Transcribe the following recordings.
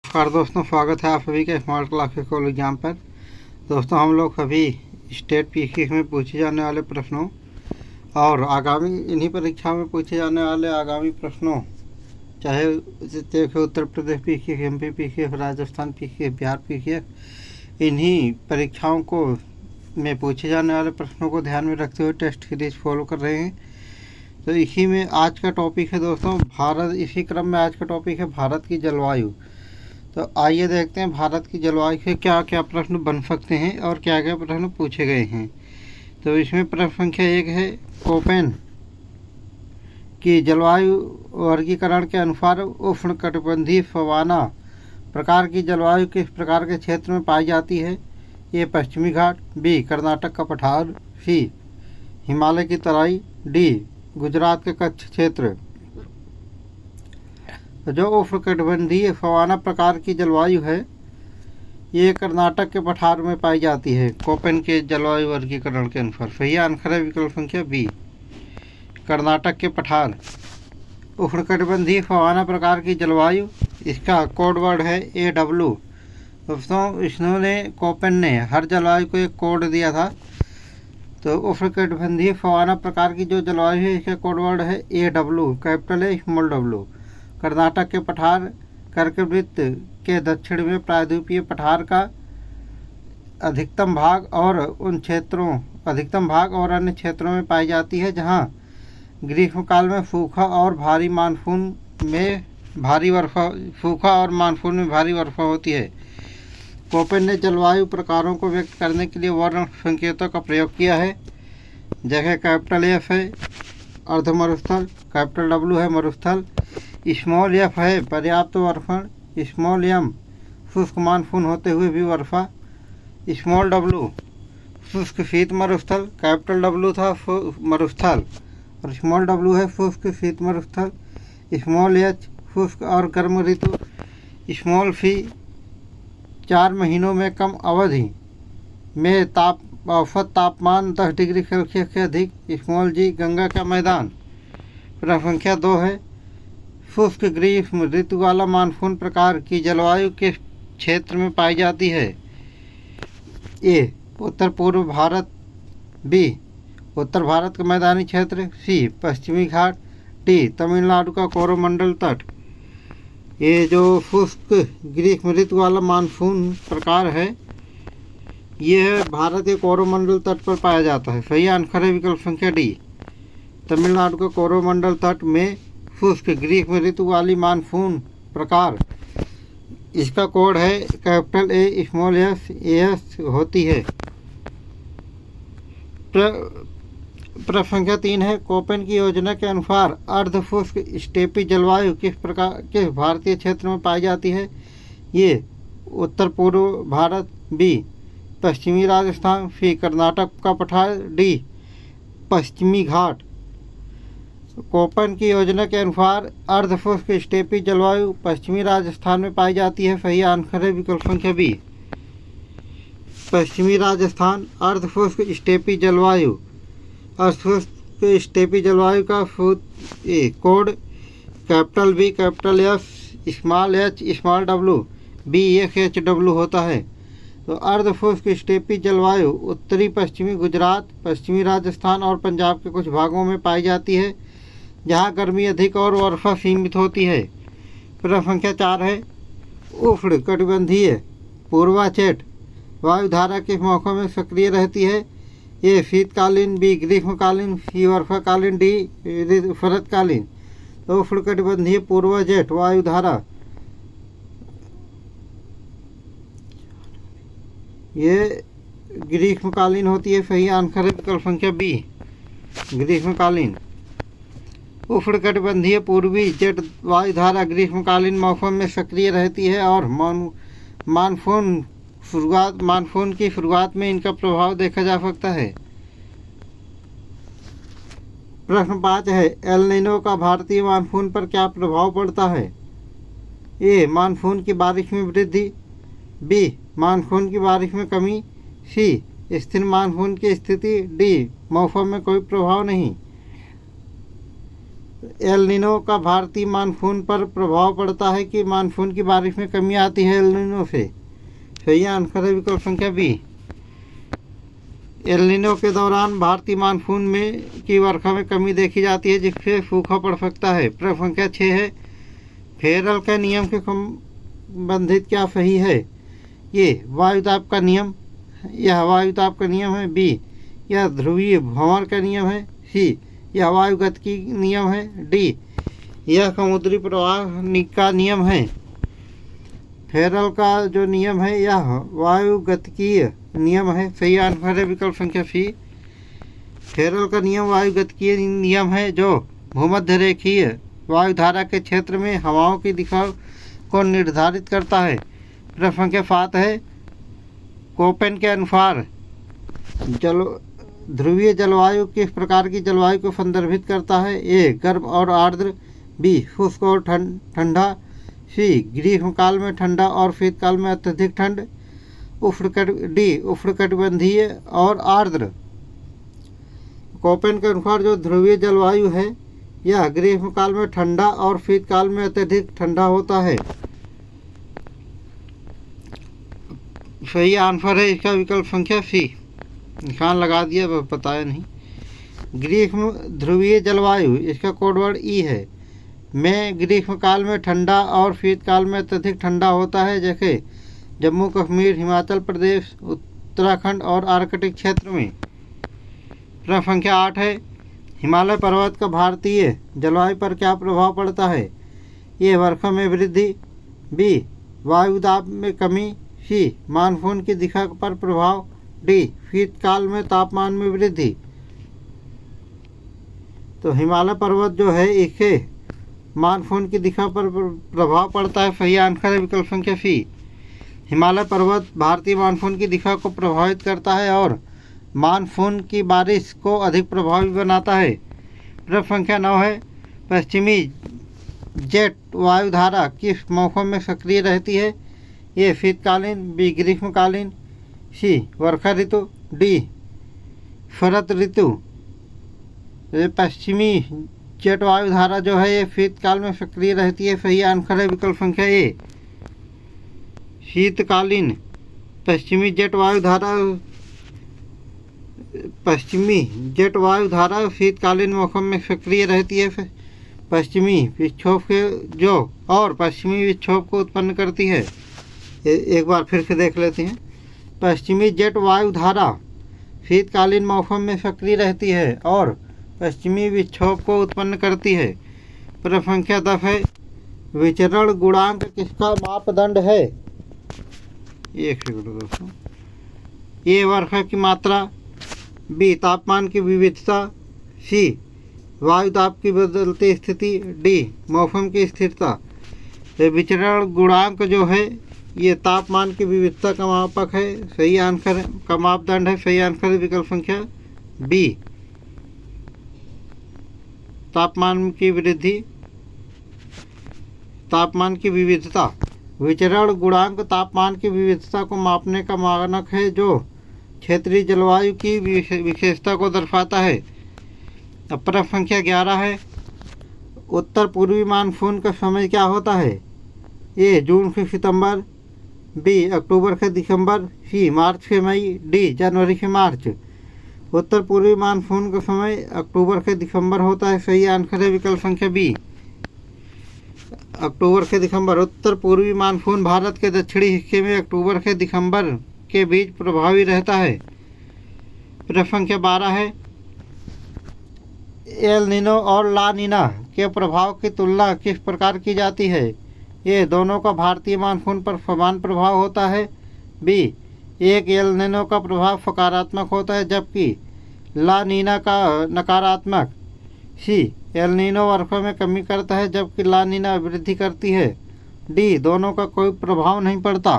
नमस्कार दोस्तों, स्वागत है आप सभी के स्मार्ट क्लासेस कॉल एग्जाम पर। दोस्तों, हम लोग सभी स्टेट पीसी में पूछे जाने वाले प्रश्नों और आगामी इन्हीं परीक्षाओं में पूछे जाने वाले आगामी प्रश्नों, चाहे Uttar Pradesh PC, MP PC, Rajasthan PC, Bihar PC, इन्हीं परीक्षाओं को में पूछे जाने वाले प्रश्नों को ध्यान में रखते हुए टेस्ट सीरीज फॉलो कर रहे हैं। तो इसी में आज का टॉपिक है दोस्तों भारत। इसी क्रम में आज का टॉपिक है भारत की जलवायु। तो आइए देखते हैं भारत की जलवायु से क्या क्या प्रश्न बन सकते हैं और क्या क्या प्रश्न पूछे गए हैं। तो इसमें प्रश्न संख्या 1 है, कोपेन की जलवायु वर्गीकरण के अनुसार उष्णकटिबंधीय सवाना प्रकार की जलवायु किस प्रकार के क्षेत्र में पाई जाती है? ए पश्चिमी घाट, बी कर्नाटक का पठार, सी हिमालय की तराई, डी गुजरात के कच्छ क्षेत्र। जो उष्णकटिबंधीय सवाना प्रकार की जलवायु है ये कर्नाटक के पठार में पाई जाती है कोपेन के जलवायु वर्गीकरण के अनुसार। सही आंसर है विकल्प संख्या बी, कर्नाटक के पठार। उष्णकटिबंधीय सवाना प्रकार की जलवायु, इसका कोड वर्ड है AW। दोस्तों, इन्होंने कोपेन ने हर जलवायु को एक कोड दिया था। तो उष्णकटिबंधीय सवाना प्रकार की जो जलवायु है इसका कोड वर्ड है AW, capital A small w। Karnataka के पठार कर्कवृत्त के दक्षिण में प्रायद्वीपीय पठार का अधिकतम भाग और अन्य क्षेत्रों में पाई जाती है, जहां ग्रीष्मकाल में सूखा और मानसून में भारी वर्षा होती है। कोपेन ने जलवायु प्रकारों को व्यक्त करने के लिए वर्ण संकेतों का प्रयोग किया है। जगह कैपिटल एफ है अर्ध मरुस्थल, कैपिटल W है मरुस्थल, स्मॉल एफ है पर्याप्त वर्षण, स्मॉल एम शुष्क मानसून होते हुए भी वर्षा, स्मॉल W शुष्क शीत मरुस्थल, कैपिटल W था मरुस्थल और स्मॉल W है शुष्क शीत मरुस्थल, स्मॉल एच शुष्क और गर्म ऋतु, स्मॉल सी 4 महीनों में कम अवधि में औसत तापमान 10 डिग्री सेल्सियस से अधिक, स्मॉल जी गंगा का मैदान। प्रश्न संख्या 2 है, शुष्क ग्रीष्म ऋतु वाला मानसून प्रकार की जलवायु किस क्षेत्र में पाई जाती है? ए उत्तर पूर्व भारत, बी उत्तर भारत का मैदानी क्षेत्र, सी पश्चिमी घाट, डी तमिलनाडु का कोरोमंडल तट। ये जो शुष्क ग्रीष्म ऋतु वाला मानसून प्रकार है यह भारत के कोरोमंडल तट पर पाया जाता है। सही आंसर है विकल्प संख्या डी, तमिलनाडु के कोरोमंडल तट में शुष्क ग्रीष्म ऋतु वाली मानसून प्रकार, इसका कोड है कैपिटल ए स्मॉल एस होती है। प्रश्न संख्या 3 है, कोपेन की योजना के अनुसार अर्ध शुष्क स्टेपी जलवायु किस भारतीय क्षेत्र में पाई जाती है? ये उत्तर पूर्व भारत, बी पश्चिमी राजस्थान, सी कर्नाटक का पठार, डी पश्चिमी घाट। कोपेन की योजना के अनुसार अर्ध शुष्क स्टेपी जलवायु पश्चिमी राजस्थान में पाई जाती है। सही आंसर है विकल्प संख्या बी, पश्चिमी राजस्थान। अर्ध शुष्क स्टेपी जलवायु, शुष्क स्टेपी जलवायु का code capital B, capital F, small H, small W, BSHW होता है। तो अर्ध शुष्क स्टेपी जलवायु उत्तरी पश्चिमी गुजरात, पश्चिमी राजस्थान और पंजाब के कुछ भागों में पाई जाती है, जहां गर्मी अधिक और वर्षा सीमित होती है। प्रश्न संख्या 4 है, उष्णकटिबंधीय पूर्वाचेट वायुधारा किस मौसम में सक्रिय रहती है? ए शीतकालीन, बी ग्रीष्मकालीन, सी वर्षाकालीन, डी शरतकालीन। तो उष्णकटिबंधीय पूर्वाजेट वायुधारा ये ग्रीष्मकालीन होती है। सही आंसर है विकल्प संख्या बी, ग्रीष्मकालीन। उष्णकटिबंधीय पूर्वी जेट वायुधारा ग्रीष्मकालीन मौसम में सक्रिय रहती है और मानसून की शुरुआत में इनका प्रभाव देखा जा सकता है। प्रश्न 5 है, एल नीनो का भारतीय मानसून पर क्या प्रभाव पड़ता है? ए मानसून की बारिश में वृद्धि, बी मानसून की बारिश में कमी, सी स्थिर मानसून की स्थिति, डी मौसम में कोई प्रभाव नहीं। एल नीनो का भारतीय मानसून पर प्रभाव पड़ता है कि मानसून की बारिश में कमी आती है एल नीनो से। सही आंसर है विकल्प संख्या बी। एल नीनो के दौरान भारतीय मानसून में की वर्षा में कमी देखी जाती है, जिससे सूखा पड़ सकता है। प्रश्न संख्या 6 है, फेरल के नियम से संबंधित क्या सही है? ये वायुताप का नियम, यह हवायुताप का नियम है। बी, यह ध्रुवीय भंवर का नियम है। सी, यह वायुगतिकी नियम है। डी, यह समुद्री प्रवाह का नियम है। फेरल का जो नियम है यह वायुगतिकीय नियम है। सही आंसर है विकल्प संख्या सी। फेरल का नियम वायुगतिकीय नियम है जो भूमध्य रेखीय वायुधारा के क्षेत्र में हवाओं की दिशा को निर्धारित करता है। प्रश्न संख्या 7 है, कोपेन के अनुसार ध्रुवीय जलवायु किस प्रकार की जलवायु को संदर्भित करता है? ए, गर्म और आर्द्र। बी, शुष्क और ठंडा। सी, ग्रीष्मकाल में ठंडा और शीतकाल में अत्यधिक ठंड। डी, उष्णकटिबंधीय और आर्द्र। कोपेन के अनुसार जो ध्रुवीय जलवायु है यह ग्रीष्मकाल में ठंडा और शीतकाल में अत्यधिक ठंडा होता है। सही आंसर है इसका विकल्प संख्या सी। निशान लगा दिया, बताया नहीं। ग्रीष्म ध्रुवीय जलवायु, इसका कोडवर्ड ई है, में ग्रीष्मकाल में ठंडा और शीतकाल में अत्यधिक ठंडा होता है, जैसे जम्मू कश्मीर, हिमाचल प्रदेश, उत्तराखंड और आर्कटिक क्षेत्र में। प्रश्न संख्या 8 है, हिमालय पर्वत का भारतीय जलवायु पर क्या प्रभाव पड़ता है? ए, वर्षा में वृद्धि। बी, वायुदाब में कमी। सी, मानसून की दिशा पर प्रभाव। डी, शीतकाल में तापमान में वृद्धि। तो हिमालय पर्वत जो है इससे मानसून की दिशा पर प्रभाव पड़ता है। सही आंसर है विकल्प संख्या सी। हिमालय पर्वत भारतीय मानसून की दिशा को प्रभावित करता है और मानसून की बारिश को अधिक प्रभावी बनाता है। प्रश्न संख्या 9 है, पश्चिमी जेट वायुधारा किस मौसम में सक्रिय रहती है? ए, शीतकालीन। बी, ग्रीष्मकालीन। सी, वर्षा ऋतु। डी, शरद ऋतु। पश्चिमी जेट वायुधारा जो है ये शीतकाल में सक्रिय रहती है। सही आंसर है विकल्प संख्या ए, शीतकालीन। पश्चिमी जेट वायुधारा शीतकालीन मौसम में सक्रिय रहती है। पश्चिमी विक्षोभ को उत्पन्न करती है। एक बार फिर से देख लेते हैं। पश्चिमी जेट वायुधारा शीतकालीन मौसम में सक्रिय रहती है और पश्चिमी विक्षोभ को उत्पन्न करती है। प्रश्न संख्या 10 है, विचरण गुणांक किसका मापदंड है? एक सेकंड दोस्तों। ए, वर्षा की मात्रा। बी, तापमान की विविधता। सी, वायुदाब की बदलती स्थिति। डी, मौसम की स्थिरता। विचरण गुणांक जो है ये तापमान की विविधता का मापक है। सही आंसर का मापदंड है। सही आंसर है विकल्प संख्या बी, तापमान की वृद्धि, तापमान की विविधता। विचरण गुणांक तापमान की विविधता को मापने का मानक है जो क्षेत्रीय जलवायु की विशेषता को दर्शाता है। अब प्रश्न संख्या 11 है, उत्तर पूर्वी मानसून का समय क्या होता है? ए, जून से सितंबर। बी, अक्टूबर से दिसंबर। सी, मार्च से मई। डी, जनवरी से मार्च। उत्तर पूर्वी मानसून का समय अक्टूबर से दिसंबर होता है। सही आंसर है विकल्प संख्या बी, अक्टूबर से दिसंबर। उत्तर पूर्वी मानसून भारत के दक्षिणी हिस्से में अक्टूबर से दिसंबर के बीच प्रभावी रहता है। प्रश्न संख्या 12 है, एल नीनो और ला नीना के प्रभाव की तुलना किस प्रकार की जाती है? ये दोनों का भारतीय मानसून पर समान प्रभाव होता है। बी, एक एल नीनो का प्रभाव सकारात्मक होता है जबकि ला नीना का नकारात्मक। सी, एल नीनो वर्षा में कमी करता है जबकि ला नीना वृद्धि करती है। डी, दोनों का कोई प्रभाव नहीं पड़ता।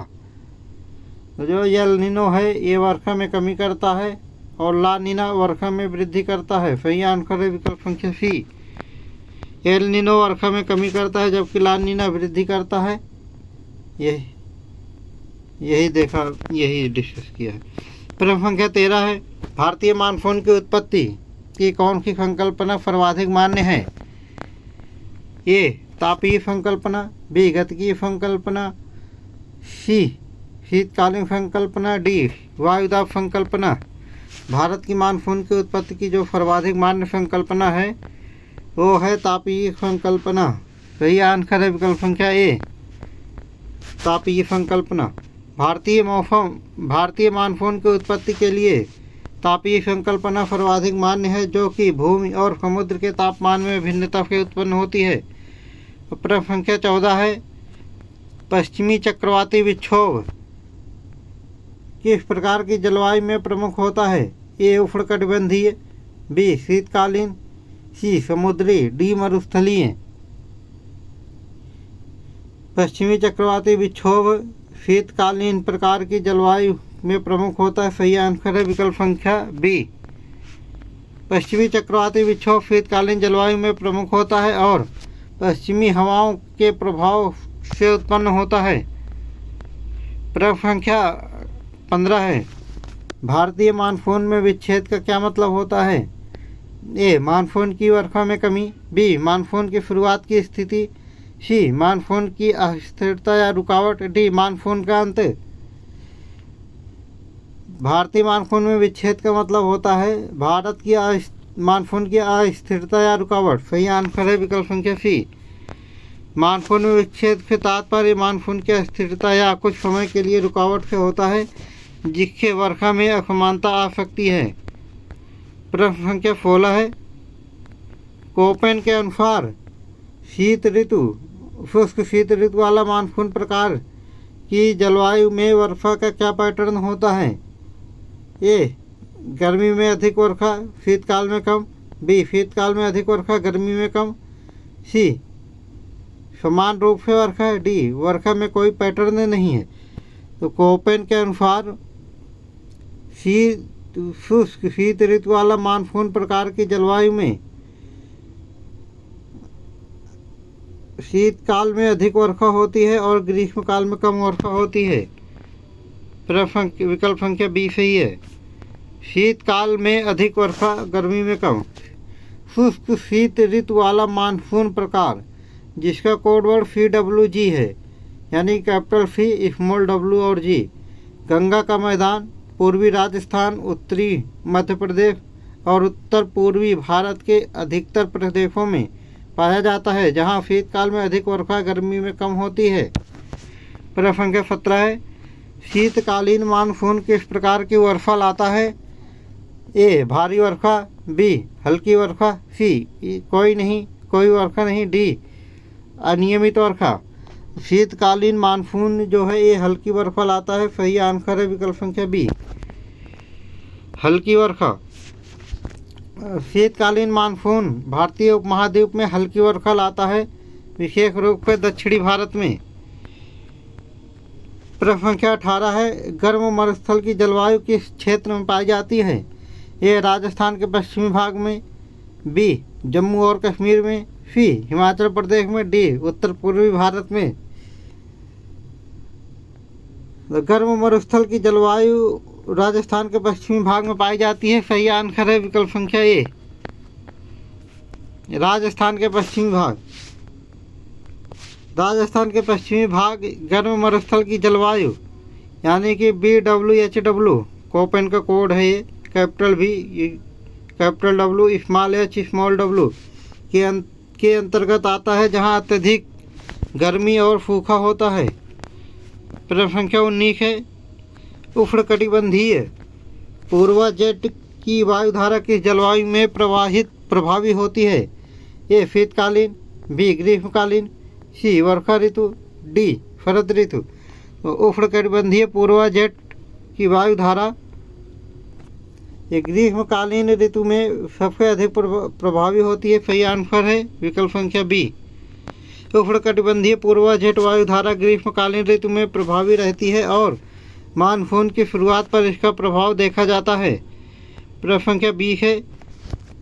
तो जो एल नीनो है ये वर्षा में कमी करता है और ला नीना वर्षा में वृद्धि करता है। सही आंसर है विकल्प संख्या सी, एल नीनो वर्षा में कमी करता है जबकि ला नीना वृद्धि करता है। यही डिस्कस किया है। प्रश्न संख्या 13 है, भारतीय मानसून की उत्पत्ति की कौन सी संकल्पना सर्वाधिक मान्य है? ए तापीय संकल्पना, बी गतिकीय संकल्पना, सी शीतकालीन संकल्पना, डी वायुदाब संकल्पना। भारत की मानसून की उत्पत्ति की जो सर्वाधिक मान्य संकल्पना है वो है तापीय संकल्पना। सही आंसर है विकल्प संख्या ए, तापीय संकल्पना। भारतीय मानसून की उत्पत्ति के लिए तापीय संकल्पना सर्वाधिक मान्य है, जो कि भूमि और समुद्र के तापमान में भिन्नता से उत्पन्न होती है। प्रश्न संख्या 14 है, पश्चिमी चक्रवाती विक्षोभ किस प्रकार की जलवायु में प्रमुख होता है? ए उष्णकटिबंधीय, बी शीतकालीन, सी समुद्री, डी मरुस्थलीय। पश्चिमी चक्रवाती विक्षोभ शीतकालीन प्रकार की जलवायु में प्रमुख होता है। सही आंसर है विकल्प संख्या बी, पश्चिमी चक्रवाती विक्षोभ शीतकालीन जलवायु में प्रमुख होता है और पश्चिमी हवाओं के प्रभाव से उत्पन्न होता है। प्रश्न संख्या 15 है, भारतीय मानसून में विच्छेद का क्या मतलब होता है? ए मानसून की वर्षा में कमी, बी मानसून की शुरुआत की स्थिति, सी मानसून की अस्थिरता या रुकावट, डी मानसून का अंत। भारतीय मानसून में विच्छेद का मतलब होता है भारत की मानसून की अस्थिरता या रुकावट। सही आंसर है विकल्प संख्या सी, मानसून में विच्छेद से तात्पर्य मानसून की अस्थिरता या कुछ समय के लिए रुकावट से होता है, जिससे वर्षा में असमानता आ सकती है। प्रश्न संख्या 16 है, कोपेन के अनुसार शीत ऋतु शुष्क शीत ऋतु वाला मानसून प्रकार की जलवायु में वर्षा का क्या पैटर्न होता है? ए गर्मी में अधिक वर्षा, शीतकाल में कम, बी शीतकाल में अधिक वर्षा, गर्मी में कम, सी समान रूप से वर्षा, डी वर्षा में कोई पैटर्न नहीं है। तो कोपेन के अनुसार शुष्क शीत ऋतु वाला मानसून प्रकार की जलवायु में शीतकाल में अधिक वर्षा होती है और ग्रीष्मकाल में कम वर्षा होती है। विकल्प संख्या बी सही है, शीतकाल में अधिक वर्षा, गर्मी में कम। शुष्क शीत ऋतु वाला मानसून प्रकार जिसका कोड वर्ड CWG है, यानी कैपिटल C स्मॉल w और G, गंगा का मैदान, पूर्वी राजस्थान, उत्तरी मध्य प्रदेश और उत्तर पूर्वी भारत के अधिकतर प्रदेशों में पाया जाता है, जहां शीतकाल में अधिक वर्षा, गर्मी में कम होती है। प्रश्न संख्या 17 है, शीतकालीन मानसून किस प्रकार की वर्षा लाता है? ए भारी वर्षा, बी हल्की वर्षा, सी कोई वर्षा नहीं, डी अनियमित वर्षा। शीतकालीन मानसून जो है ये हल्की वर्षा लाता है। सही आंसर है विकल्प संख्या बी, हल्की वर्षा। शीतकालीन मानसून भारतीय उपमहाद्वीप में हल्की वर्षा लाता है, विशेष रूप से दक्षिणी भारत में। प्रश्न संख्या 18 है, गर्म मरुस्थल की जलवायु किस क्षेत्र में पाई जाती है? ए राजस्थान के पश्चिमी भाग में, बी जम्मू और कश्मीर में, सी हिमाचल प्रदेश में, डी उत्तर पूर्वी भारत में। गर्म मरुस्थल की जलवायु राजस्थान के पश्चिमी भाग में पाई जाती है। सही आंसर है विकल्प संख्या ए, राजस्थान के पश्चिमी भाग। राजस्थान के पश्चिमी भाग गर्म मरुस्थल की जलवायु यानी कि BWHW कोपेन का कोड है, ये capital V capital W small h small w के अंतर्गत आता है, जहां अत्यधिक गर्मी और सूखा होता है। प्रश्न संख्या 19 है, उष्णकटिबंधीय पूर्वा जेट की वायुधारा किस जलवायु में प्रभावी होती है? ए शीतकालीन, बी ग्रीष्मकालीन, सी वर्षा ऋतु, डी शरद ऋतु। तो उष्णकटिबंधीय पूर्वा जेट की वायुधारा ये ग्रीष्मकालीन ऋतु में सबसे अधिक प्रभावी होती है। सही आंसर है विकल्प संख्या बी, उष्णकटिबंधीय पूर्वा जेट वायुधारा ग्रीष्मकालीन ऋतु में प्रभावी रहती है और मानसून की शुरुआत पर इसका प्रभाव देखा जाता है। प्रश्न संख्या 20 है,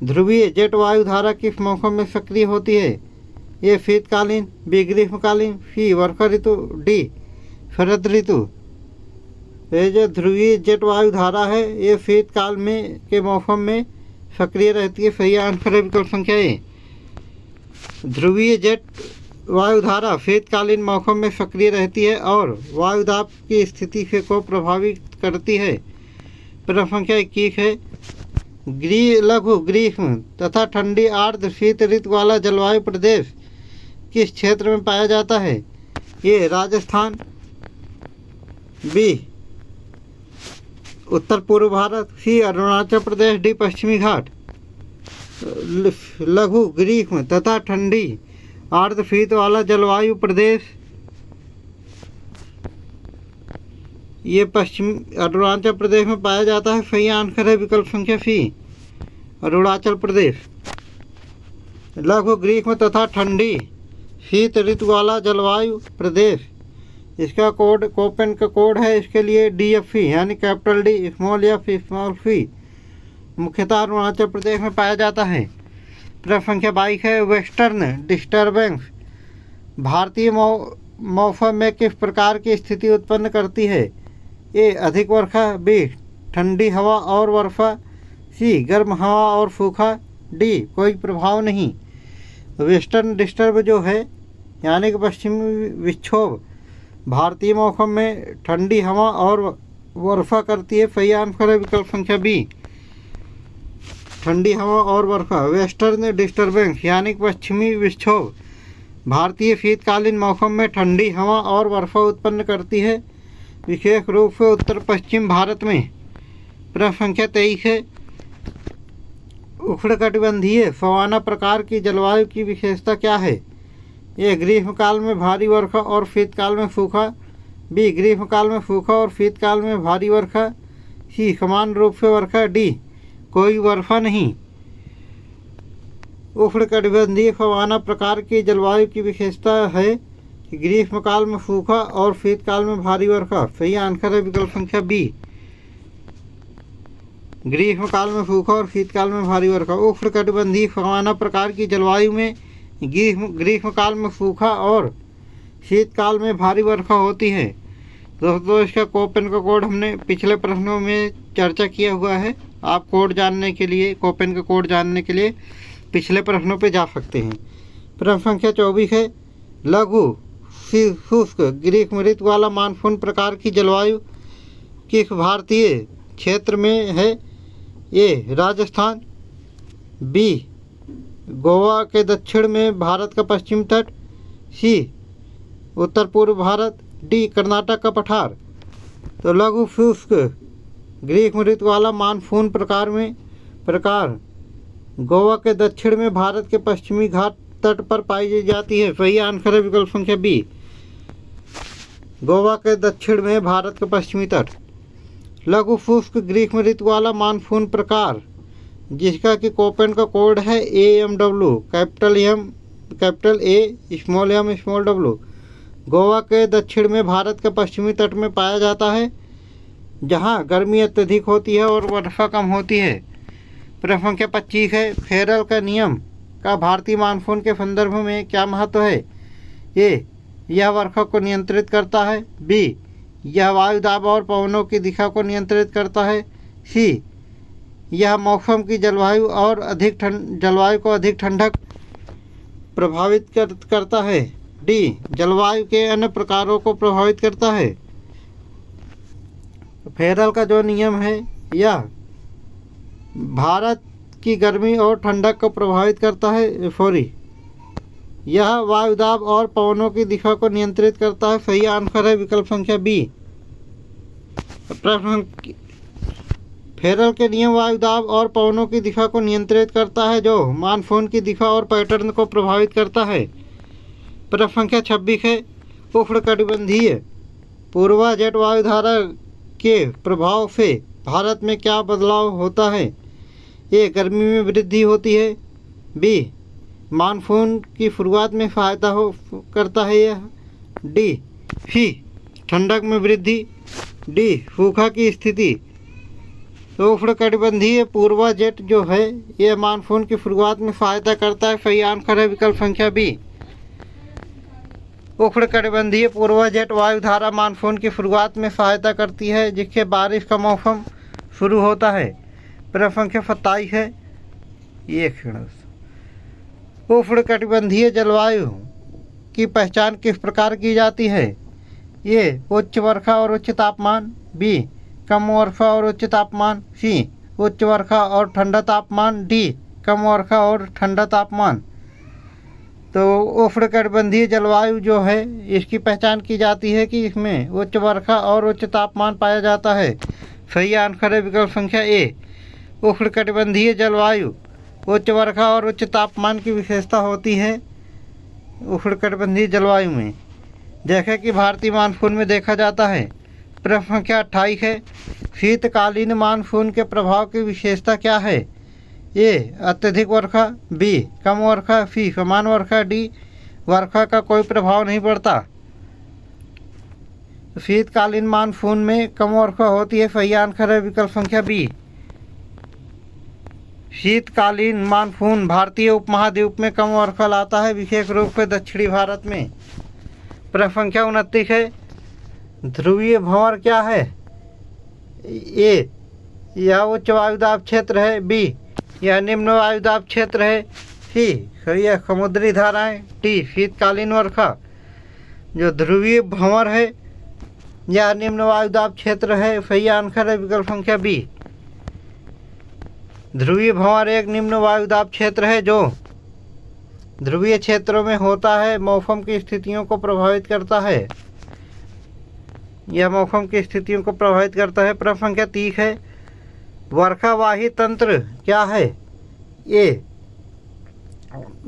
ध्रुवीय जेट वायुधारा किस मौसम में सक्रिय होती है? ये शीतकालीन, बी ग्रीष्मकालीन, सी वर्षा ऋतु, डी शरद ऋतु। ये जो ध्रुवीय जेट वायुधारा है ये शीतकाल में के मौसम में सक्रिय रहती है। सही आंसर है विकल्प संख्या ए, ध्रुवीय जेट वायुधारा शीतकालीन मौसम में सक्रिय रहती है और वायुदाब की स्थिति को प्रभावित करती है। प्रश्न संख्या 21 है, लघु ग्रीष्म तथा ठंडी आर्द्र शीत ऋतु वाला जलवायु प्रदेश किस क्षेत्र में पाया जाता है? ये राजस्थान, बी उत्तर पूर्व भारत, सी अरुणाचल प्रदेश, डी पश्चिमी घाट। लघु ग्रीष्म तथा ठंडी आर्द्र शीत वाला जलवायु प्रदेश ये पश्चिम अरुणाचल प्रदेश में पाया जाता है। सही आंसर है विकल्प संख्या सी, अरुणाचल प्रदेश। लघु ग्रीष्म तथा ठंडी शीत ऋतु वाला जलवायु प्रदेश, इसका कोड कोपेन का कोड है इसके लिए DFC यानी capital D small F small C, मुख्यतः अरुणाचल प्रदेश में पाया जाता है। प्रश्न संख्या 22 है, वेस्टर्न डिस्टर्बेंस भारतीय मौसम में किस प्रकार की स्थिति उत्पन्न करती है? ए अधिक वर्षा, बी ठंडी हवा और वर्षा, सी गर्म हवा और सूखा, डी कोई प्रभाव नहीं। वेस्टर्न डिस्टर्ब जो है यानी कि पश्चिमी विक्षोभ भारतीय मौसम में ठंडी हवा और वर्षा करती है। सही आंसर है विकल्प संख्या बी, ठंडी हवा और वर्षा। वेस्टर्न डिस्टर्बेंस यानी कि पश्चिमी विक्षोभ भारतीय शीतकालीन मौसम में ठंडी हवा और वर्षा उत्पन्न करती है, विशेष रूप से उत्तर पश्चिम भारत में। प्रश्न संख्या 23 है, उष्णकटिबंधीय सवाना प्रकार की जलवायु की विशेषता क्या है? ए ग्रीष्मकाल में भारी वर्षा और शीतकाल में सूखा, बी ग्रीष्मकाल में सूखा और शीतकाल में भारी वर्षा, सी समान रूप से वर्षा, डी कोई वर्षा नहीं। उष्णकटिबंधीय सवाना प्रकार की जलवायु की विशेषता है कि ग्रीष्मकाल में सूखा और शीतकाल में भारी वर्षा। सही आंसर है विकल्प संख्या बी, ग्रीष्मकाल में सूखा और शीतकाल में भारी वर्षा। उष्णकटिबंधीय सवाना प्रकार की जलवायु में ग्रीष्मकाल में सूखा और शीतकाल में भारी वर्षा होती है। दोस्तों इसका कोपेन का कोड हमने पिछले प्रश्नों में चर्चा किया हुआ है। आप कोड जानने के लिए, कोपेन का कोड जानने के लिए पिछले प्रश्नों पे जा सकते हैं। प्रश्न संख्या 24 है, लघु शुष्क ग्रीष्म ऋतु वाला मानसून प्रकार की जलवायु किस भारतीय क्षेत्र में है? ए राजस्थान, बी गोवा के दक्षिण में भारत का पश्चिम तट, सी उत्तर पूर्व भारत, डी कर्नाटक का पठार। तो लघु शुष्क ग्रीष्म ऋतु वाला मानसून प्रकार गोवा के दक्षिण में भारत के पश्चिमी घाट तट पर पाई जाती है। सही आंसर है विकल्प संख्या बी, गोवा के दक्षिण में भारत का पश्चिमी तट। लघु शुष्क ग्रीष्म ऋतु वाला मानसून प्रकार जिसका कि कोपेन का कोड है AMW, capital A small M small W, Goa के दक्षिण में भारत के पश्चिमी तट में पाया जाता है, जहां गर्मी अत्यधिक होती है और वर्षा कम होती है। प्रश्न संख्या 25 है, फेरल का नियम का भारतीय मानसून के संदर्भ में क्या महत्व है? ए यह वर्षा को नियंत्रित करता है, बी यह वायु दाब और पवनों की दिशा को नियंत्रित करता है, सी यह मौसम की जलवायु को अधिक ठंडक प्रभावित करता है, डी जलवायु के अन्य प्रकारों को प्रभावित करता है। फेरल का जो नियम है यह भारत की गर्मी और ठंडक को प्रभावित करता है, यह वायुदाब और पवनों की दिशा को नियंत्रित करता है। सही आंसर है विकल्प संख्या बी। प्रश्न, फेरल के नियम वायुदाब और पवनों की दिशा को नियंत्रित करता है जो मानसून की दिशा और पैटर्न को प्रभावित करता है। प्रश्न संख्या 26 है, उष्णकटिबंधीय पूर्वा जेट वायुधारा के प्रभाव से भारत में क्या बदलाव होता है? ए गर्मी में वृद्धि होती है, बी मानसून की शुरुआत में सहायता करता है यह, डी सी ठंडक में वृद्धि, डी सूखा की स्थिति। तो उष्णकटिबंधीय पूर्वा जेट जो है यह मानसून की शुरुआत में सहायता करता है। सही आंसर है विकल्प संख्या बी, उष्णकटिबंधीय पूर्वा जेट वायुधारा मानसून की शुरुआत में सहायता करती है जिससे बारिश का मौसम शुरू होता है। प्रश्न संख्या 27 है, ये उष्णकटिबंधीय जलवायु की पहचान किस प्रकार की जाती है? ए. उच्च वर्षा और उच्च तापमान, बी. कम वर्षा और उच्च तापमान, सी. उच्च वर्षा और ठंडा तापमान, डी. कम वर्षा और ठंडा तापमान। तो उष्णकटिबंधीय जलवायु जो है इसकी पहचान की जाती है कि इसमें उच्च वर्षा और उच्च तापमान पाया जाता है। सही आंसर है विकल्प संख्या ए। उष्णकटिबंधीय जलवायु उच्च वर्षा और उच्च तापमान की विशेषता होती है उष्णकटिबंधीय जलवायु में, जैसे कि भारतीय मानसून में देखा जाता है। प्रश्न संख्या 28 है, शीतकालीन मानसून के प्रभाव की विशेषता क्या है? ए. अत्यधिक वर्षा, बी. कम वर्षा, सी. समान वर्षा, डी. वर्षा का कोई प्रभाव नहीं पड़ता। शीतकालीन मानसून में कम वर्षा होती है। सही आंसर है विकल्प संख्या बी। शीतकालीन मानसून भारतीय उपमहाद्वीप में कम वर्षा लाता है, विशेष रूप से दक्षिणी भारत में। प्रश्न संख्या 29 है, ध्रुवीय भंवर क्या है? ए. यह उच्च वायुदाब क्षेत्र है, बी. यह निम्न वायुदाब क्षेत्र है, सी. यह समुद्री धाराएं, डी. शीतकालीन वर्षा। जो ध्रुवीय भंवर है यह निम्न वायुदाब क्षेत्र है। सही आंसर है विकल्प संख्या बी। ध्रुवीय भंवर एक निम्न वायुदाब क्षेत्र है जो ध्रुवीय क्षेत्रों में होता है, मौसम की स्थितियों को प्रभावित करता है। यह मौसम की स्थितियों को प्रभावित करता है। प्रश्न संख्या 30 है, वर्षावाही तंत्र क्या है? ए.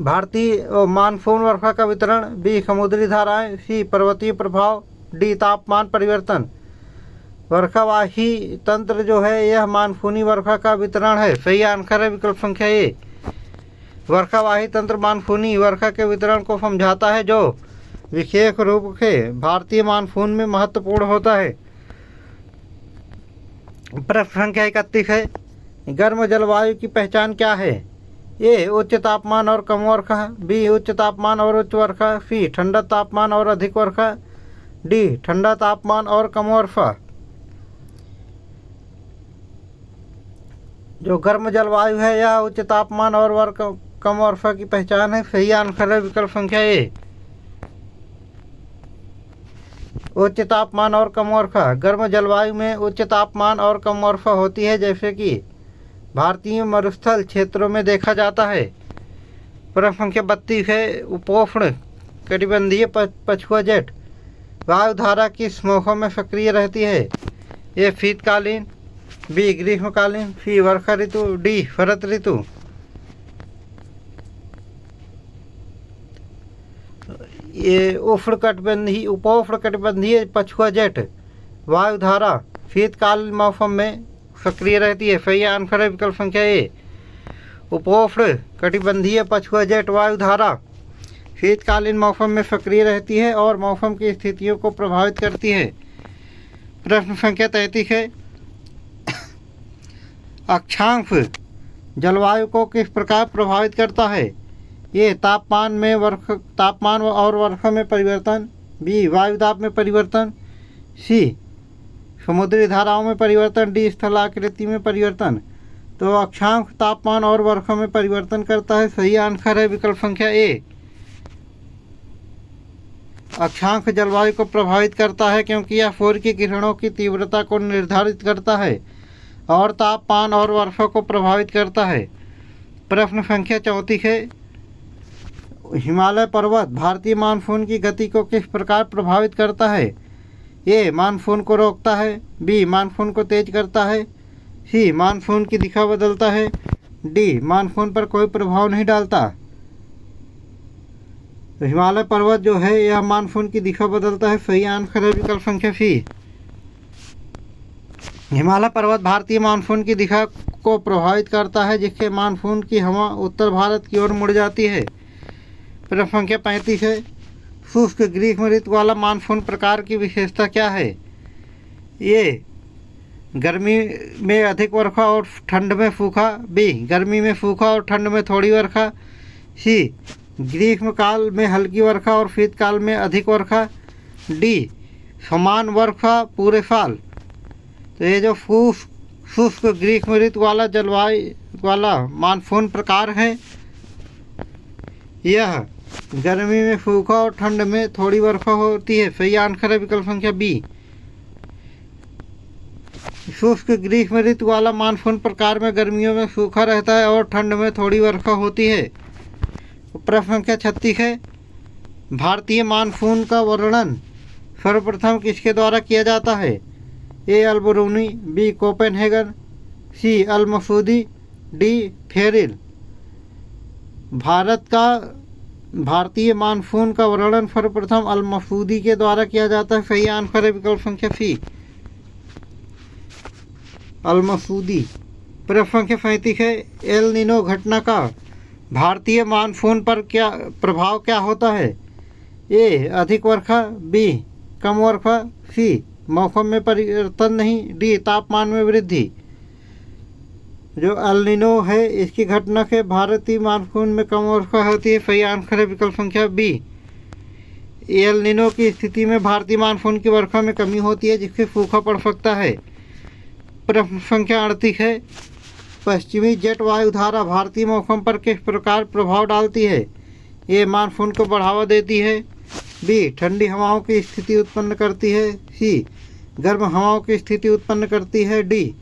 भारतीय मानसून वर्षा का वितरण, बी. समुद्री धाराएं, सी. पर्वतीय प्रभाव, डी. तापमान परिवर्तन। वर्षावाही तंत्र जो है यह मानसूनी वर्षा का वितरण है। सही आंसर है विकल्प संख्या ए। वर्षावाही तंत्र मानसूनी वर्षा के वितरण को समझाता है जो विशेष रूप से भारतीय मानसून में महत्वपूर्ण होता है। प्रश्न संख्या 31 है, गर्म जलवायु की पहचान क्या है? ए. उच्च तापमान और कम वर्षा, बी. उच्च तापमान और उच्च वर्षा, सी. ठंडा तापमान और अधिक वर्षा, डी. ठंडा तापमान और कम वर्षा। जो गर्म जलवायु है यह उच्च तापमान और कम वर्षा की पहचान है। सही आंसर है विकल्प संख्या ए। उच्च तापमान और कम वर्षा, गर्म जलवायु में उच्च तापमान और कम वर्षा होती है, जैसे कि भारतीय मरुस्थल क्षेत्रों में देखा जाता है। प्रश्न संख्या 32 है, उपोष्ण कटिबंधीय पछुआ जेट वायुधारा किस मौसम में सक्रिय रहती है? ए. शीतकालीन, बी. ग्रीष्मकालीन, सी. वर्षा ऋतु, डी. शरद ऋतु। ये उपोष्णकटिबंधीय पछुआ जेट वायुधारा शीतकालीन मौसम में सक्रिय रहती है। सही आंसर है विकल्प संख्या ए। उपोष्णकटिबंधीय पछुआ जेट वायुधारा शीतकालीन मौसम में सक्रिय रहती है और मौसम की स्थितियों को प्रभावित करती है। प्रश्न संख्या 33 है, अक्षांश जलवायु को किस प्रकार प्रभावित करता है? ये तापमान और वर्षा में परिवर्तन, बी. वायुदाब में परिवर्तन, सी. समुद्री धाराओं में परिवर्तन, डी. स्थलाकृति में परिवर्तन। तो अक्षांश तापमान और वर्षा में परिवर्तन करता है। सही आंसर है विकल्प संख्या ए। अक्षांश जलवायु को प्रभावित करता है क्योंकि यह सूर्य की किरणों की तीव्रता को निर्धारित करता है और तापमान और वर्षा को प्रभावित करता है। प्रश्न संख्या 34 है, हिमालय पर्वत भारतीय मानसून की गति को किस प्रकार प्रभावित करता है? ए. मानसून को रोकता है, बी. मानसून को तेज करता है, सी. मानसून की दिशा बदलता है, डी. मानसून पर कोई प्रभाव नहीं डालता। तो हिमालय पर्वत जो है यह मानसून की दिशा बदलता है। सही आंसर है विकल्प संख्या सी। हिमालय पर्वत भारतीय मानसून की दिशा को प्रभावित करता है, जिससे मानसून की हवा उत्तर भारत की ओर मुड़ जाती है। प्रश्न संख्या 35 है, शुष्क ग्रीष्म ऋतु वाला मानसून प्रकार की विशेषता क्या है? ये गर्मी में अधिक वर्षा और ठंड में सूखा, बी. गर्मी में सूखा और ठंड में थोड़ी वर्षा, सी. ग्रीष्म काल में हल्की वर्षा और शीतकाल में अधिक वर्षा, डी. समान वर्षा पूरे साल। तो ये जो शुष्क ग्रीष्म ऋतु वाला जलवायु वाला मानसून प्रकार है यह गर्मी में सूखा और ठंड में थोड़ी बर्फा होती है। सही आंसर है विकल्प संख्या बी। शुष्क ग्रीष्म ऋतु वाला मानसून प्रकार में गर्मियों में सूखा रहता है और ठंड में थोड़ी वर्षा होती है। प्रश्न संख्या 36 है, भारतीय मानसून का वर्णन सर्वप्रथम किसके द्वारा किया जाता है? ए अल-बरूनी, बी कोपेनहेगन, सी अल-मसूदी, डी फेरिल। भारतीय मानसून का वर्णन सर्वप्रथम अल-मसूदी के द्वारा किया जाता है। सही आंसर है विकल्प संख्या सी, अल-मसूदी। प्रश्न संख्या 37 है, एल नीनो घटना का भारतीय मानसून पर प्रभाव क्या होता है? ए अधिक वर्षा, बी कम वर्षा, सी मौसम में परिवर्तन नहीं, डी तापमान में वृद्धि। जो एल नीनो है इसकी घटना से भारतीय मानसून में कम वर्षा होती है। सही आंसर है विकल्प संख्या बी। एल नीनो की स्थिति में भारतीय मानसून की वर्षा में कमी होती है जिससे सूखा पड़ सकता है। प्रश्न संख्या 38 है, पश्चिमी जेट वायुधारा भारतीय मौसम पर किस प्रकार प्रभाव डालती है? ए मानसून को बढ़ावा देती है, बी ठंडी हवाओं की स्थिति उत्पन्न करती है, सी गर्म हवाओं की स्थिति उत्पन्न करती है, डी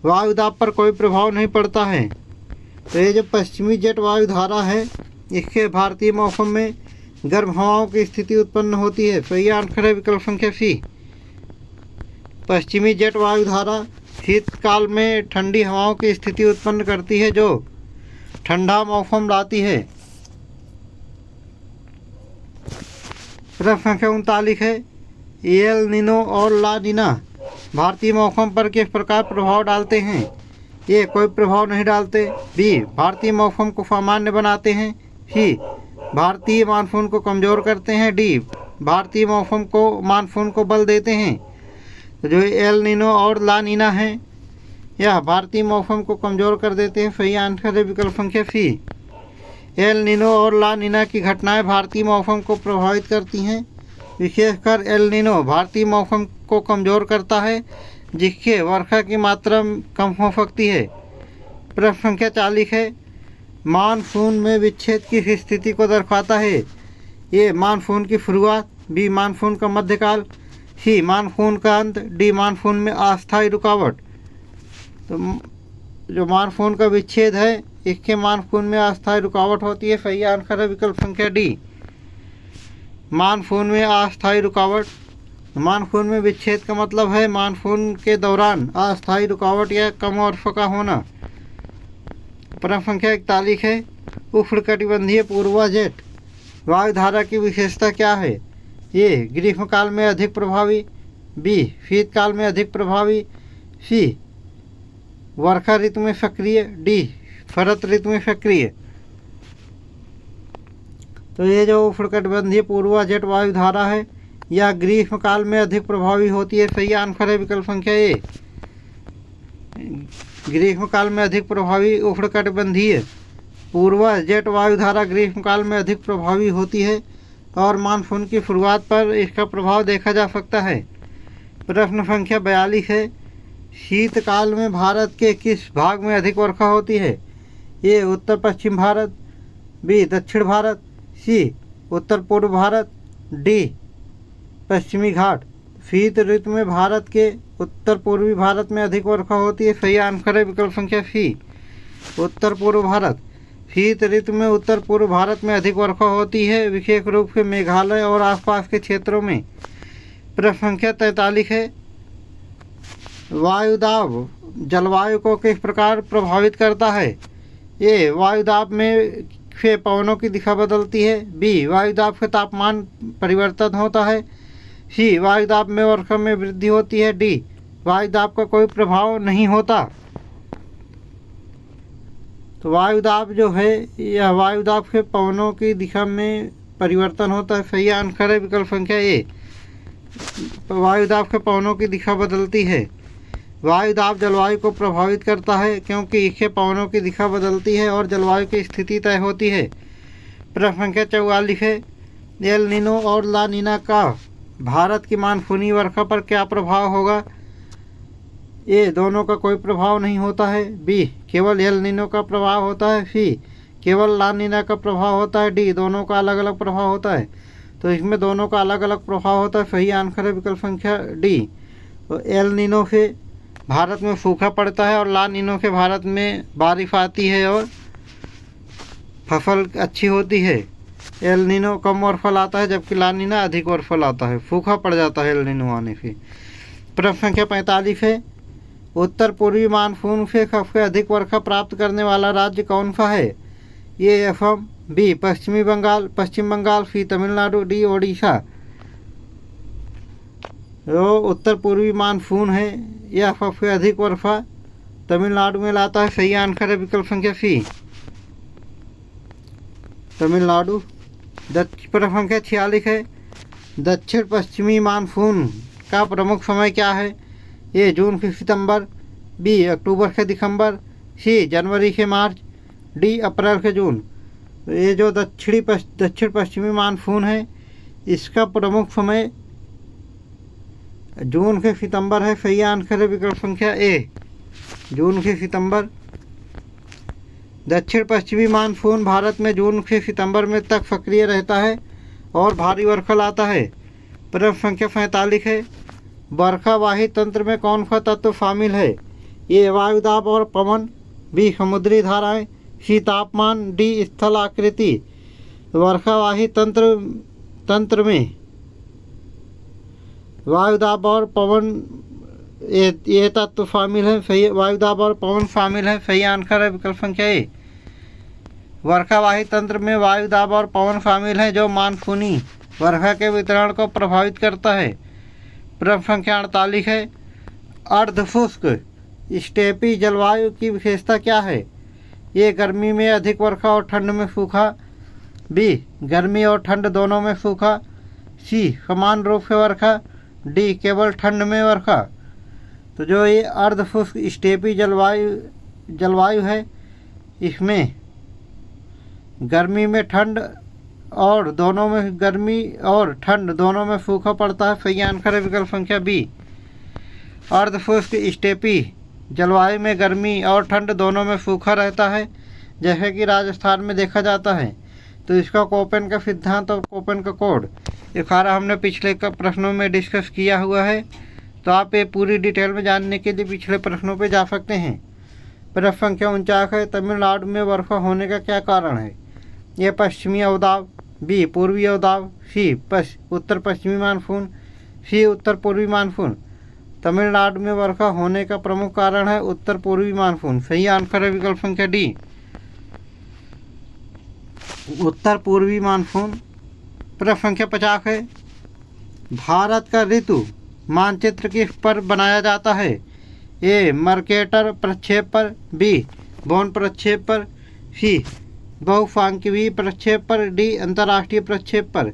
वायुदाब पर कोई प्रभाव नहीं पड़ता है। तो ये जो पश्चिमी जेट वायुधारा है इसके भारतीय मौसम में गर्म हवाओं की स्थिति उत्पन्न होती है। सही आंसर है विकल्प संख्या सी। पश्चिमी जेट वायुधारा शीतकाल में ठंडी हवाओं की स्थिति उत्पन्न करती है जो ठंडा मौसम लाती है। प्रश्न संख्या 39 है, एल नीनो और ला नीना भारतीय मौसम पर किस प्रकार प्रभाव डालते हैं? ए कोई प्रभाव नहीं डालते, बी भारतीय मौसम को सामान्य बनाते हैं, सी भारतीय मानसून को कमज़ोर करते हैं, डी भारतीय मानसून को बल देते हैं। तो जो एल नीनो और ला नीना है यह भारतीय मौसम को कमज़ोर कर देते हैं। सही आंसर है विकल्प संख्या सी। एल नीनो और ला नीना की घटनाएं भारतीय मौसम को प्रभावित करती हैं। विशेषकर एल नीनो भारतीय मौसम को कमज़ोर करता है जिससे वर्षा की मात्रा कम हो सकती है। प्रश्न संख्या 40 है, मानसून में विच्छेद किस स्थिति को दर्शाता है? ए मानसून की शुरुआत, बी मानसून का मध्यकाल, सी मानसून का अंत, डी मानसून में अस्थायी रुकावट। तो जो मानसून का विच्छेद है इसके मानसून में अस्थायी रुकावट होती है। सही आंसर है विकल्प संख्या डी, मानसून में अस्थायी रुकावट। मानसून में विच्छेद का मतलब है मानसून के दौरान अस्थायी रुकावट या कम वर्षा का होना। प्रश्न संख्या 41 है, उष्णकटिबंधीय पूर्वा जेट वायुधारा की विशेषता क्या है? ए ग्रीष्मकाल में अधिक प्रभावी, बी शीतकाल में अधिक प्रभावी, सी वर्षा ऋतु में सक्रिय, डी शरद ऋतु में सक्रिय। तो ये जो उष्णकटिबंधीय पूर्वा जेट वायुधारा है यह ग्रीष्मकाल में अधिक प्रभावी होती है। सही आंसर है विकल्प संख्या ए, ग्रीष्मकाल में अधिक प्रभावी उष्णकटिबंधीय पूर्वा जेट वायुधारा ग्रीष्मकाल में अधिक प्रभावी होती है और मानसून की शुरुआत पर इसका प्रभाव देखा जा सकता है। प्रश्न संख्या 42 है, शीतकाल में भारत के किस भाग में अधिक वर्षा होती है? ए उत्तर पश्चिम भारत, बी दक्षिण भारत, सी उत्तर पूर्व भारत, डी पश्चिमी घाट। शीत ऋतु में भारत के उत्तर पूर्वी भारत में अधिक वर्षा होती है। सही आंसर है विकल्प संख्या सी, उत्तर पूर्व भारत। शीत ऋतु में उत्तर पूर्व भारत में अधिक वर्षा होती है, विशेष रूप से मेघालय और आसपास के क्षेत्रों में। प्रश्न संख्या 43 है, वायुदाब जलवायु को किस प्रकार प्रभावित करता है? ए वायुदाब में से पवनों की दिशा बदलती है, बी वायुदाब से तापमान परिवर्तन होता है, सी वायुदाब में वर्षा में वृद्धि होती है, डी वायुदाब का कोई प्रभाव नहीं होता। तो वायुदाब जो है यह वायुदाब से पवनों की दिशा में परिवर्तन होता है। सही आंसर है विकल्प संख्या ए, वायुदाब के पवनों की दिशा बदलती है। वायुदाब जलवायु को प्रभावित करता है क्योंकि इससे पवनों की दिशा बदलती है और जलवायु की स्थिति तय होती है। प्रश्न संख्या 44 है, एल नीनो और ला नीना का भारत की मानसूनी वर्षा पर क्या प्रभाव होगा? ए दोनों का कोई प्रभाव नहीं होता है, बी केवल एल नीनो का प्रभाव होता है, सी केवल ला नीना का प्रभाव होता है, डी दोनों का अलग अलग प्रभाव होता है। तो इसमें दोनों का अलग अलग प्रभाव होता है, सही आंसर है विकल्प संख्या डी। तो एल नीनो से भारत में सूखा पड़ता है और ला नीनो से भारत में बारिश आती है और फसल अच्छी होती है। एल नीनो कम वर्षफल आता है जबकि ला नीना अधिक वर्षफल आता है, सूखा पड़ जाता है एल नीनो आने से। प्रश्न संख्या 45 है, उत्तर पूर्वी मानसून से सबसे अधिक वर्षा प्राप्त करने वाला राज्य कौन सा है? ए असम, बी पश्चिम बंगाल, सी तमिलनाडु, डी ओडिशा। जो उत्तर पूर्वी मानसून है यह सबसे अधिक वर्षा तमिलनाडु में लाता है, सही आंसर है विकल्प संख्या सी, तमिलनाडु। प्रश्न संख्या 46 है, दक्षिण पश्चिमी मानसून का प्रमुख समय क्या है? ए जून से सितंबर, बी अक्टूबर से दिसंबर, सी जनवरी से मार्च, डी अप्रैल से जून। तो ये जो दक्षिण पश्चिमी मानसून है इसका प्रमुख समय जून से सितंबर है, सही आंसर है विकल्प संख्या ए, जून से सितंबर। दक्षिण पश्चिमी मानसून भारत में जून से सितंबर में तक सक्रिय रहता है और भारी वर्षा लाता है। प्रश्न संख्या 47 है, वर्षावाही तंत्र में कौन सा तत्व शामिल है? ए वायुदाब और पवन, बी समुद्री धाराएं, सी तापमान, डी स्थल आकृति। वर्षावाही तंत्र में वायुदाब और पवन ये तत्व शामिल है, सही, वायुदाब और पवन शामिल है, सही आंसर है विकल्प संख्या ए। वर्षावाही तंत्र में वायुदाब और पवन शामिल है जो मानसूनी वर्षा के वितरण को प्रभावित करता है। प्रश्न संख्या 48 है, अर्धशुष्क स्टेपी जलवायु की विशेषता क्या है? ये गर्मी में अधिक वर्षा और ठंड में सूखा, बी गर्मी और ठंड दोनों में सूखा, सी समान रूप से वर्षा, डी केवल ठंड में वर्षा। तो जो ये अर्धशुष्क स्टेपी जलवायु है इसमें गर्मी में ठंड और दोनों में गर्मी और ठंड दोनों में सूखा पड़ता है, सही आंसर है विकल्प संख्या बी। अर्धशुष्क स्टेपी जलवायु में गर्मी और ठंड दोनों में सूखा रहता है जैसे कि राजस्थान में देखा जाता है। तो इसका कोपेन का सिद्धांत और कोपेन का कोड ये सारा हमने पिछले प्रश्नों में डिस्कस किया हुआ है, तो आप ये पूरी डिटेल में जानने के लिए पिछले प्रश्नों पे जा सकते हैं। प्रश्न संख्या 49 है, तमिलनाडु में वर्षा होने का क्या कारण है? ये पश्चिमी अवदाब, बी पूर्वी अवदाब, सी उत्तर पश्चिमी मानसून, सी उत्तर पूर्वी मानसून। तमिलनाडु में वर्षा होने का प्रमुख कारण है उत्तर पूर्वी मानसून, सही आंसर है विकल्प संख्या डी, उत्तर पूर्वी मानसून। प्रश्न संख्या 50 है, भारत का ऋतु मानचित्र किस पर बनाया जाता है? ए मर्केटर प्रक्षेप पर, बी बॉन प्रक्षेप पर, सी बहुसांख्यिकीय प्रक्षेप पर, डी अंतर्राष्ट्रीय प्रक्षेप पर।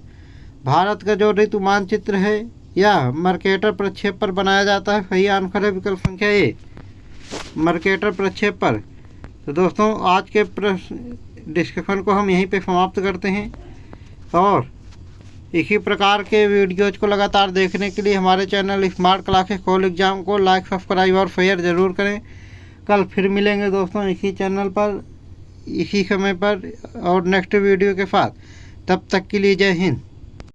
भारत का जो ऋतु मानचित्र है यह मर्केटर प्रक्षेप पर बनाया जाता है, सही आंसर है विकल्प संख्या ए, मर्केटर प्रक्षेप पर। तो दोस्तों आज के डिस्कशन को हम यहीं पे समाप्त करते हैं और इसी प्रकार के वीडियोज को लगातार देखने के लिए हमारे चैनल स्मार्ट क्लासेस कोल एग्जाम को लाइक, सब्सक्राइब और शेयर ज़रूर करें। कल फिर मिलेंगे दोस्तों इसी चैनल पर इसी समय पर और नेक्स्ट वीडियो के साथ। तब तक के लिए जय हिंद।